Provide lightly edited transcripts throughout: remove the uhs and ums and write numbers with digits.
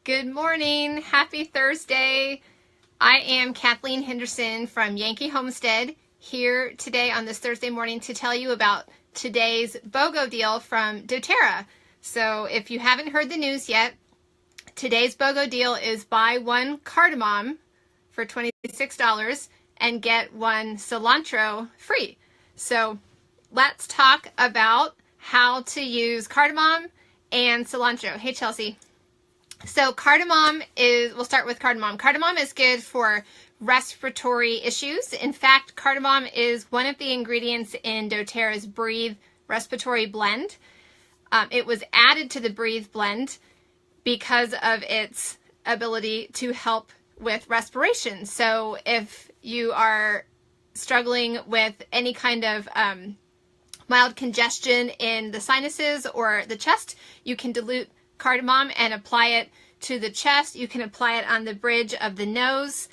Good morning. Happy Thursday. I am Kathleen Henderson from Yankee Homestead, here today on this Thursday morning to tell you about today's BOGO deal from doTERRA. So if you haven't heard the news yet, today's BOGO deal is buy one cardamom for $26 and get one cilantro free. So let's talk about how to use cardamom and cilantro. Hey, Chelsea. So we'll start with cardamom. Cardamom is good for respiratory issues. In fact, cardamom is one of the ingredients in doTERRA's Breathe Respiratory Blend. It was added to the Breathe blend because of its ability to help with respiration. So if you are struggling with any kind of mild congestion in the sinuses or the chest, you can dilute cardamom and apply it to the chest. You can apply it on the bridge of the nose,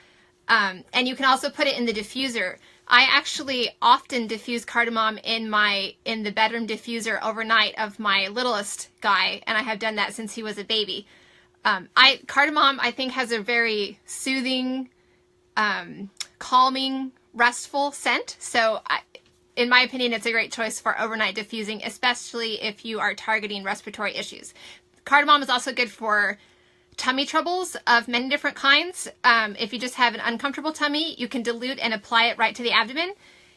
and you can also put it in the diffuser. I actually often diffuse cardamom in the bedroom diffuser overnight of my littlest guy, and I have done that since he was a baby. Cardamom, I think, has a very soothing, calming, restful scent. So in my opinion, it's a great choice for overnight diffusing, especially if you are targeting respiratory issues. Cardamom is also good for tummy troubles of many different kinds. If you just have an uncomfortable tummy, you can dilute and apply it right to the abdomen.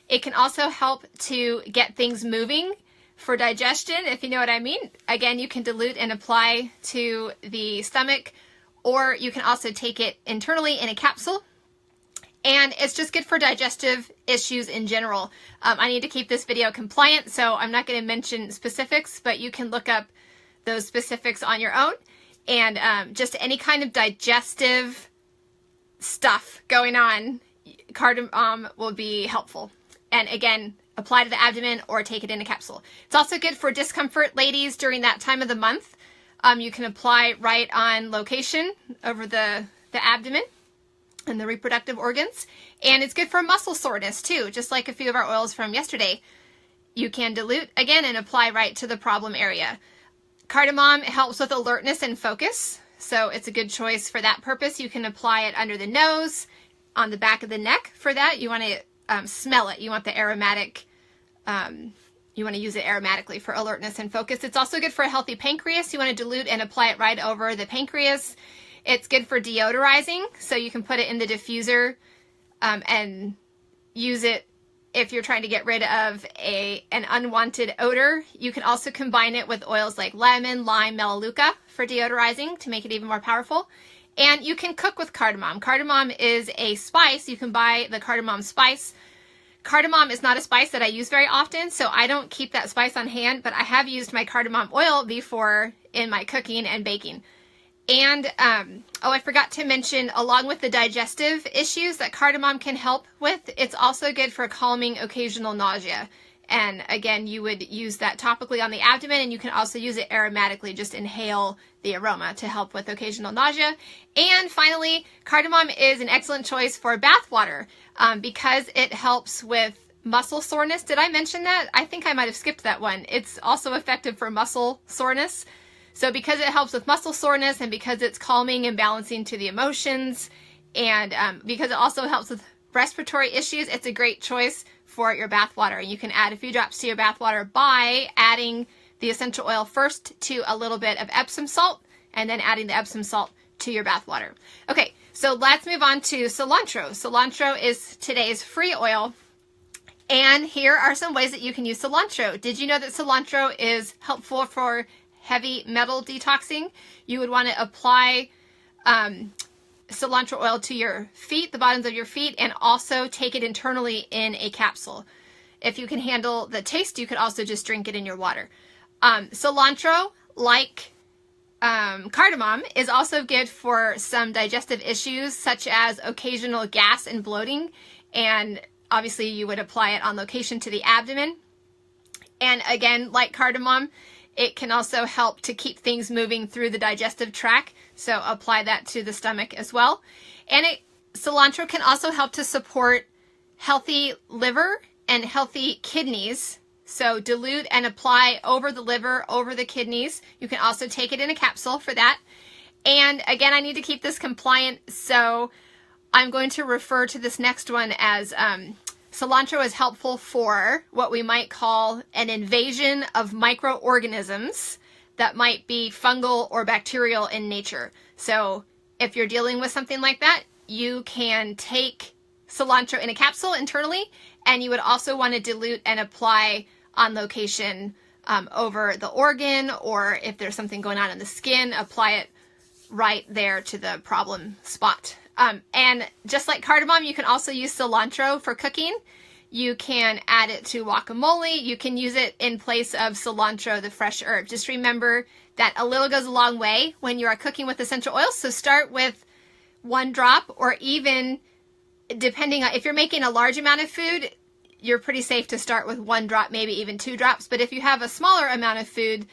It can also help to get things moving for digestion, if you know what I mean. Again, you can dilute and apply to the stomach, or you can also take it internally in a capsule. And it's just good for digestive issues in general. I need to keep this video compliant, so I'm not going to mention specifics, but you can look up those specifics on your own. And just any kind of digestive stuff going on, cardamom will be helpful. And again, apply to the abdomen or take it in a capsule. It's also good for discomfort, ladies, during that time of the month. You can apply right on location over the abdomen and the reproductive organs. And it's good for muscle soreness too, just like a few of our oils from yesterday. You can dilute again and apply right to the problem area. Cardamom helps with alertness and focus, so it's a good choice for that purpose. You can apply it under the nose, on the back of the neck. For that, you want to smell it. You want the aromatic, you want to use it aromatically for alertness and focus. It's also good for a healthy pancreas. You want to dilute and apply it right over the pancreas. It's good for deodorizing, so you can put it in the diffuser and use it if you're trying to get rid of an unwanted odor. You can also combine it with oils like lemon, lime, melaleuca for deodorizing to make it even more powerful. And you can cook with cardamom. Cardamom is a spice. You can buy the cardamom spice. Cardamom is not a spice that I use very often, so I don't keep that spice on hand, but I have used my cardamom oil before in my cooking and baking. And, I forgot to mention, along with the digestive issues that cardamom can help with, it's also good for calming occasional nausea. And again, you would use that topically on the abdomen, and you can also use it aromatically, just inhale the aroma to help with occasional nausea. And finally, cardamom is an excellent choice for bath water because it helps with muscle soreness. Did I mention that? I think I might have skipped that one. It's also effective for muscle soreness. So because it helps with muscle soreness, and because it's calming and balancing to the emotions, and because it also helps with respiratory issues, it's a great choice for your bath water. You can add a few drops to your bath water by adding the essential oil first to a little bit of Epsom salt, and then adding the Epsom salt to your bath water. Okay, so let's move on to cilantro. Cilantro is today's free oil. And here are some ways that you can use cilantro. Did you know that cilantro is helpful for heavy metal detoxing? You would want to apply cilantro oil to your feet, the bottoms of your feet, and also take it internally in a capsule. If you can handle the taste, you could also just drink it in your water. Cilantro, like cardamom, is also good for some digestive issues such as occasional gas and bloating, and obviously you would apply it on location to the abdomen. And again, like cardamom, it can also help to keep things moving through the digestive tract, so apply that to the stomach as well. And cilantro can also help to support healthy liver and healthy kidneys. So dilute and apply over the liver, over the kidneys. You can also take it in a capsule for that. And again, I need to keep this compliant, so I'm going to refer to this next one as cilantro is helpful for what we might call an invasion of microorganisms that might be fungal or bacterial in nature. So if you're dealing with something like that, you can take cilantro in a capsule internally, and you would also want to dilute and apply on location over the organ, or if there's something going on in the skin, apply it right there to the problem spot. And just like cardamom, you can also use cilantro for cooking. You can add it to guacamole. You can use it in place of cilantro, the fresh herb. Just remember that a little goes a long way when you are cooking with essential oils. So start with 1 drop, or even depending on if you're making a large amount of food, you're pretty safe to start with 1 drop, maybe even 2 drops. But if you have a smaller amount of food,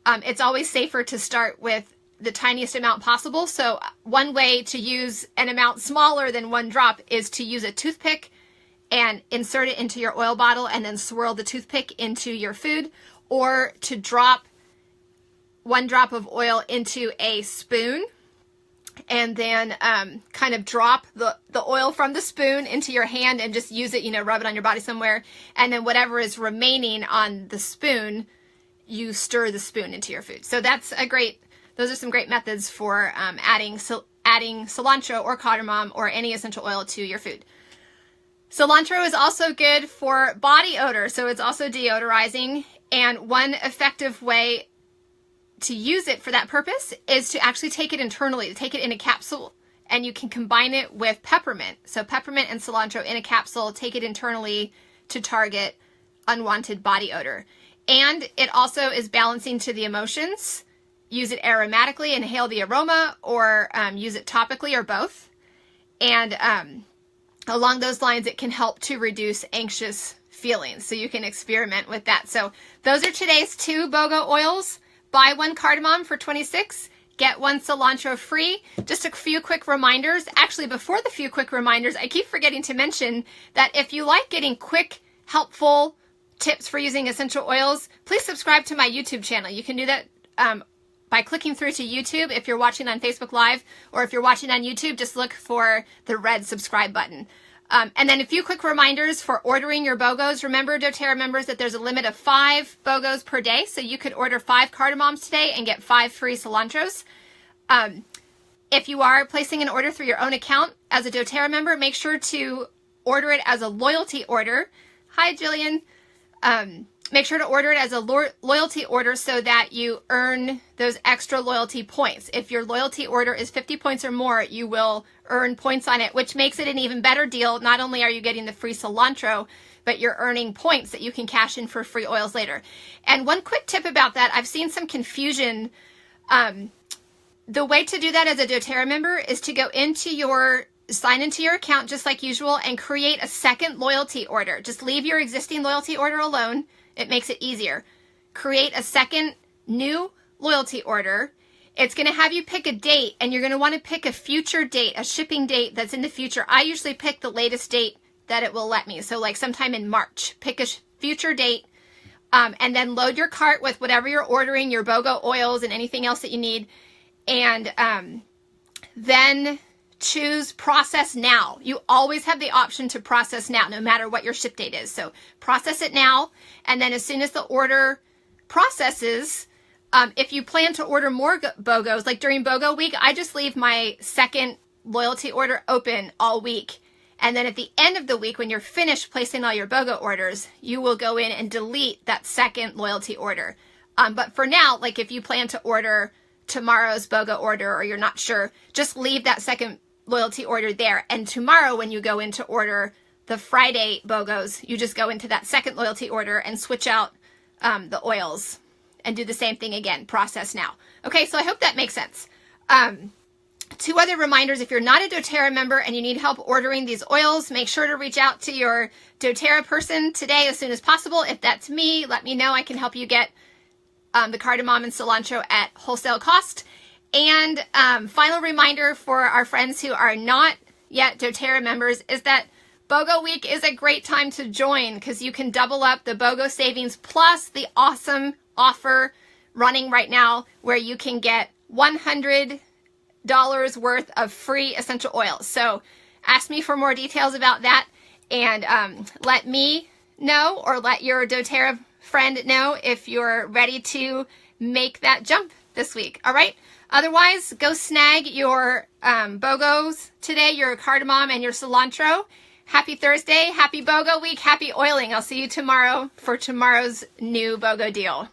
it's always safer to start with the tiniest amount possible. So one way to use an amount smaller than 1 drop is to use a toothpick and insert it into your oil bottle and then swirl the toothpick into your food, or to drop 1 drop of oil into a spoon and then kind of drop the oil from the spoon into your hand and just use it, rub it on your body somewhere. And then whatever is remaining on the spoon, you stir the spoon into your food. So those are some great methods for adding cilantro or cardamom or any essential oil to your food. Cilantro is also good for body odor, so it's also deodorizing, and one effective way to use it for that purpose is to actually take it internally, to take it in a capsule, and you can combine it with peppermint. So peppermint and cilantro in a capsule, take it internally to target unwanted body odor. And it also is balancing to the emotions. Use it aromatically, inhale the aroma, or use it topically, or both. And along those lines, it can help to reduce anxious feelings. So you can experiment with that. So those are today's 2 Bogo oils. Buy 1 cardamom for $26, get 1 cilantro free. Just a few quick reminders. Actually, before the few quick reminders, I keep forgetting to mention that if you like getting quick, helpful tips for using essential oils, please subscribe to my YouTube channel. You can do that by clicking through to YouTube if you're watching on Facebook Live, or if you're watching on YouTube, just look for the red subscribe button. And then a few quick reminders for ordering your Bogos. Remember, doTERRA members, that there's a limit of 5 Bogos per day, so you could order 5 cardamoms today and get 5 free cilantros. If you are placing an order through your own account as a doTERRA member, make sure to order it as a loyalty order. Hi, Jillian. Make sure to order it as a loyalty order so that you earn those extra loyalty points. If your loyalty order is 50 points or more, you will earn points on it, which makes it an even better deal. Not only are you getting the free cilantro, but you're earning points that you can cash in for free oils later. And one quick tip about that, I've seen some confusion. The way to do that as a doTERRA member is to go sign into your account just like usual and create a second loyalty order. Just leave your existing loyalty order alone. It makes it easier. Create a second new loyalty order. It's going to have you pick a date, and you're going to want to pick a future date, a shipping date that's in the future. I usually pick the latest date that it will let me. So like sometime in March, pick a future date, and then load your cart with whatever you're ordering, your Bogo oils and anything else that you need. And then choose process now. You always have the option to process now, no matter what your ship date is. So process it now, and then as soon as the order processes, if you plan to order more Bogos, like during Bogo week, I just leave my second loyalty order open all week. And then at the end of the week, when you're finished placing all your Bogo orders, you will go in and delete that second loyalty order. But for now, like if you plan to order tomorrow's Bogo order, or you're not sure, just leave that second loyalty order there. And tomorrow when you go in to order the Friday Bogos, you just go into that second loyalty order and switch out the oils and do the same thing again. Process now. Okay, so I hope that makes sense. 2 other reminders. If you're not a doTERRA member and you need help ordering these oils, make sure to reach out to your doTERRA person today as soon as possible. If that's me, let me know. I can help you get the cardamom and cilantro at wholesale cost. And final reminder for our friends who are not yet doTERRA members is that Bogo Week is a great time to join, because you can double up the Bogo savings plus the awesome offer running right now where you can get 100 worth of free essential oils. So ask me for more details about that, and let me know, or let your doTERRA friend know if you're ready to make that jump this week. All right. Otherwise, go snag your Bogos today, your cardamom and your cilantro. Happy Thursday, happy Bogo week, happy oiling. I'll see you tomorrow for tomorrow's new Bogo deal.